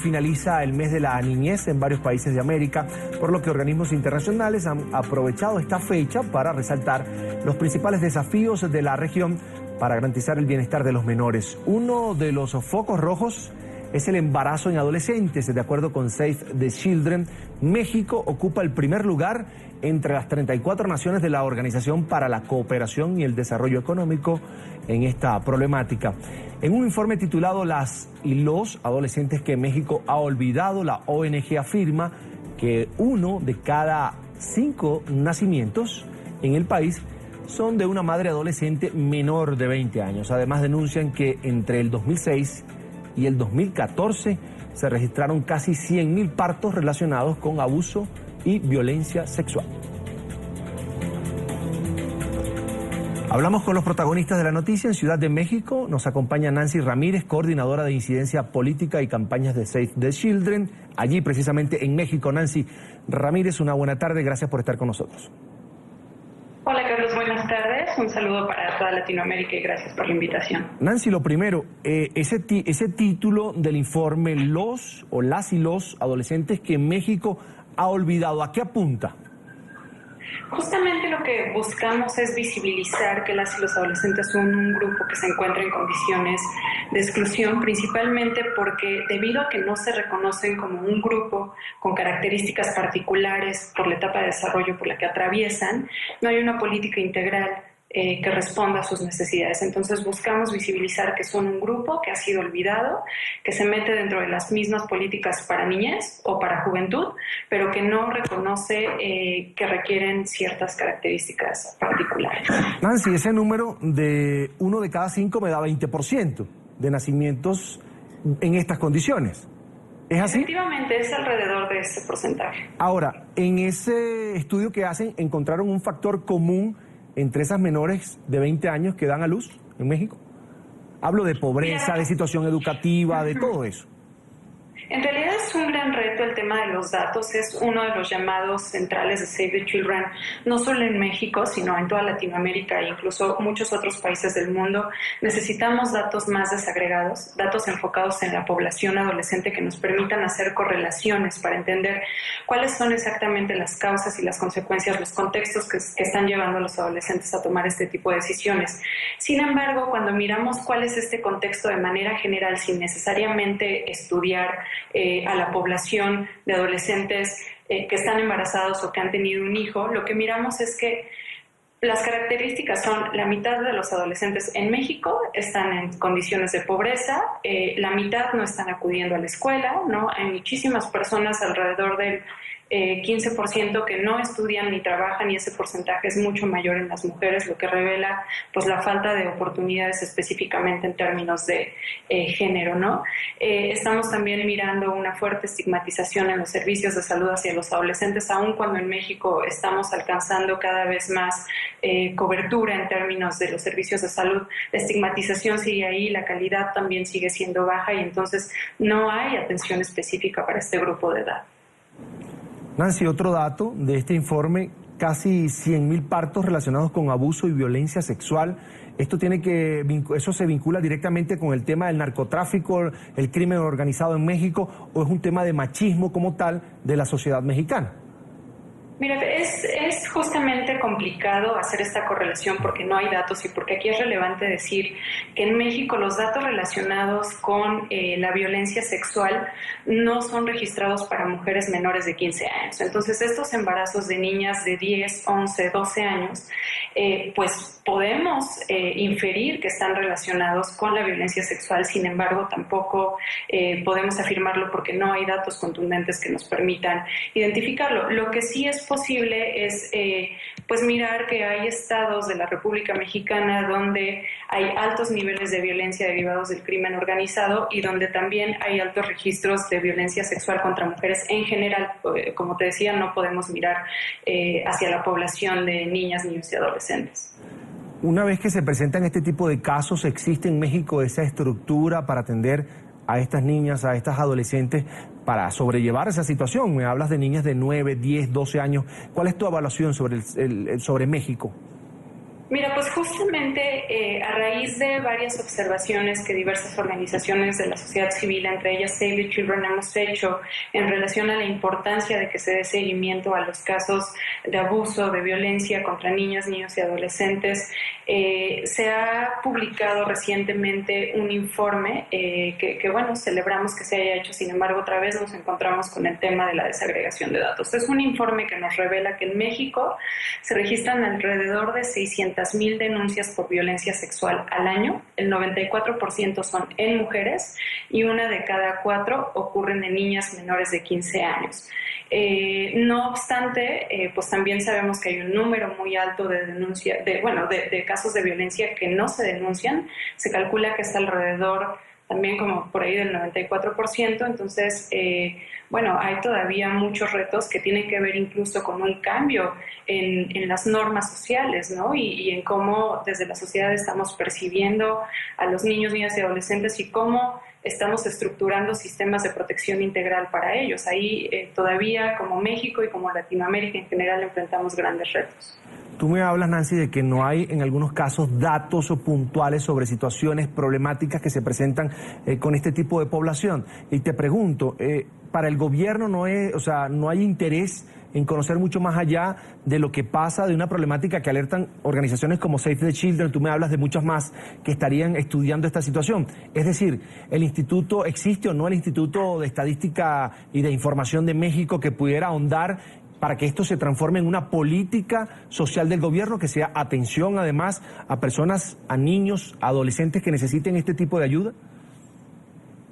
finaliza el mes de la niñez en varios países de América, por lo que organismos internacionales han aprovechado esta fecha para resaltar los principales desafíos de la región para garantizar el bienestar de los menores. Uno de los focos rojos es el embarazo en adolescentes. De acuerdo con Save the Children, México ocupa el primer lugar entre las 34 naciones de la Organización para la Cooperación y el Desarrollo Económico en esta problemática. En un informe titulado Las y los adolescentes que México ha olvidado, la ONG afirma que 1 de cada 5 nacimientos en el país son de una madre adolescente menor de 20 años. Además, denuncian que entre el 2006 y el 2014 se registraron casi 100.000 partos relacionados con abuso y violencia sexual. Hablamos con los protagonistas de la noticia. En Ciudad de México nos acompaña Nancy Ramírez, coordinadora de incidencia política y campañas de Save the Children, allí precisamente en México. Nancy Ramírez, una buena tarde, gracias por estar con nosotros. Hola Carlos, buenas tardes. Un saludo para toda Latinoamérica y gracias por la invitación. Nancy, lo primero, ese título del informe, los o las y los adolescentes que México ha olvidado, ¿a qué apunta? Justamente lo que buscamos es visibilizar que las y los adolescentes son un grupo que se encuentra en condiciones de exclusión, principalmente porque debido a que no se reconocen como un grupo con características particulares por la etapa de desarrollo por la que atraviesan, no hay una política integral que responda a sus necesidades. Entonces buscamos visibilizar que son un grupo que ha sido olvidado, que se mete dentro de las mismas políticas para niñez o para juventud, pero que no reconoce que requieren ciertas características particulares. Nancy, ese número de 1 de cada 5 me da 20% de nacimientos en estas condiciones. ¿Es así? Efectivamente, es alrededor de ese porcentaje. Ahora, en ese estudio que hacen, ¿encontraron un factor común entre esas menores de 20 años que dan a luz en México? Hablo de pobreza, de situación educativa, de todo eso. En realidad es un gran reto el tema de los datos, es uno de los llamados centrales de Save the Children, no solo en México, sino en toda Latinoamérica e incluso muchos otros países del mundo. Necesitamos datos más desagregados, datos enfocados en la población adolescente que nos permitan hacer correlaciones para entender cuáles son exactamente las causas y las consecuencias, los contextos que están llevando a los adolescentes a tomar este tipo de decisiones. Sin embargo, cuando miramos cuál es este contexto de manera general, sin necesariamente estudiar a la población de adolescentes que están embarazados o que han tenido un hijo, lo que miramos es que las características son: la mitad de los adolescentes en México están en condiciones de pobreza, la mitad no están acudiendo a la escuela, ¿no? Hay muchísimas personas, alrededor del 15% que no estudian ni trabajan, y ese porcentaje es mucho mayor en las mujeres, lo que revela pues la falta de oportunidades específicamente en términos de género, ¿no? Estamos también mirando una fuerte estigmatización en los servicios de salud hacia los adolescentes, aun cuando en México estamos alcanzando cada vez más cobertura en términos de los servicios de salud. La estigmatización sigue ahí, la calidad también sigue siendo baja y entonces no hay atención específica para este grupo de edad. Nancy, otro dato de este informe: casi 100.000 partos relacionados con abuso y violencia sexual. ¿Eso se vincula directamente con el tema del narcotráfico, el crimen organizado en México, o es un tema de machismo como tal de la sociedad mexicana? Mira, es justamente complicado hacer esta correlación porque no hay datos y porque aquí es relevante decir que en México los datos relacionados con la violencia sexual no son registrados para mujeres menores de 15 años. Entonces, estos embarazos de niñas de 10, 11, 12 años, pues podemos inferir que están relacionados con la violencia sexual. Sin embargo, tampoco podemos afirmarlo porque no hay datos contundentes que nos permitan identificarlo. Lo que sí es posible es pues mirar que hay estados de la República Mexicana donde hay altos niveles de violencia derivados del crimen organizado y donde también hay altos registros de violencia sexual contra mujeres en general. Como te decía, no podemos mirar hacia la población de niñas, niños y adolescentes. Una vez que se presentan este tipo de casos, ¿existe en México esa estructura para atender a estas niñas, a estas adolescentes, para sobrellevar esa situación? Me hablas de niñas de 9, 10, 12 años. ¿Cuál es tu evaluación sobre México? Mira, pues justamente a raíz de varias observaciones que diversas organizaciones de la sociedad civil, entre ellas Save the Children, hemos hecho en relación a la importancia de que se dé seguimiento a los casos de abuso, de violencia contra niñas, niños y adolescentes, se ha publicado recientemente un informe que, bueno, celebramos que se haya hecho. Sin embargo, otra vez nos encontramos con el tema de la desagregación de datos. Es un informe que nos revela que en México se registran alrededor de 600,000 denuncias por violencia sexual al año. El 94% son en mujeres y 1 de cada 4 ocurren en niñas menores de 15 años. No obstante, pues también sabemos que hay un número muy alto de de casos de violencia que no se denuncian. Se calcula que está alrededor también como por ahí del 94%, entonces, hay todavía muchos retos que tienen que ver incluso con un cambio en las normas sociales, ¿no? Y en cómo desde la sociedad estamos percibiendo a los niños, niñas y adolescentes y cómo estamos estructurando sistemas de protección integral para ellos. Ahí todavía, como México y como Latinoamérica en general, enfrentamos grandes retos. Tú me hablas, Nancy, de que no hay en algunos casos datos o puntuales sobre situaciones problemáticas que se presentan con este tipo de población. Y te pregunto, para el gobierno no hay interés en conocer mucho más allá de lo que pasa, de una problemática que alertan organizaciones como Save the Children. Tú me hablas de muchas más que estarían estudiando esta situación. Es decir, ¿existe o no el Instituto de Estadística y de Información de México que pudiera ahondar para que esto se transforme en una política social del gobierno que sea atención además a personas, a niños, a adolescentes que necesiten este tipo de ayuda?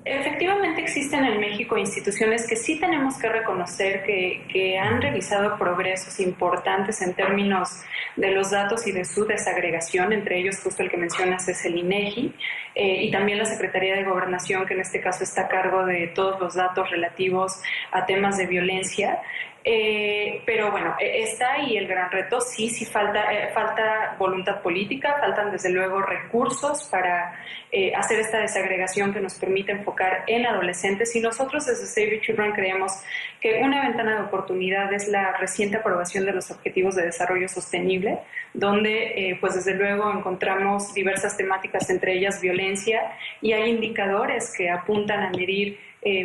Efectivamente existen en México instituciones que sí tenemos que reconocer que han realizado progresos importantes en términos de los datos y de su desagregación, entre ellos justo el que mencionas es el INEGI, y también la Secretaría de Gobernación, que en este caso está a cargo de todos los datos relativos a temas de violencia. Pero bueno, está ahí el gran reto. Sí falta voluntad política, faltan desde luego recursos para hacer esta desagregación que nos permite enfocar en adolescentes, y nosotros desde Save the Children creemos que una ventana de oportunidad es la reciente aprobación de los Objetivos de Desarrollo Sostenible, donde pues desde luego encontramos diversas temáticas, entre ellas violencia, y hay indicadores que apuntan a medir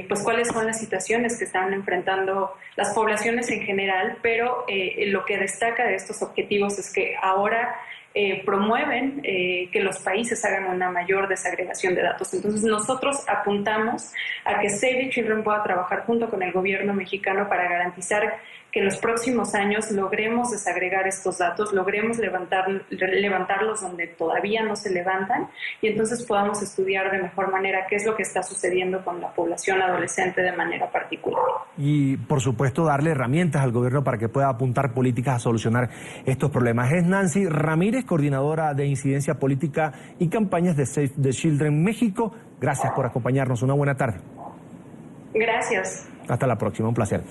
pues cuáles son las situaciones que están enfrentando las poblaciones en general, pero lo que destaca de estos objetivos es que ahora promueven que los países hagan una mayor desagregación de datos. Entonces nosotros apuntamos a que Save the Children pueda trabajar junto con el gobierno mexicano para garantizar que en los próximos años logremos desagregar estos datos, logremos levantarlos donde todavía no se levantan, y entonces podamos estudiar de mejor manera qué es lo que está sucediendo con la población adolescente de manera particular. Y, por supuesto, darle herramientas al gobierno para que pueda apuntar políticas a solucionar estos problemas. Es Nancy Ramírez, coordinadora de incidencia política y campañas de Save the Children México. Gracias por acompañarnos. Una buena tarde. Gracias. Hasta la próxima. Un placer.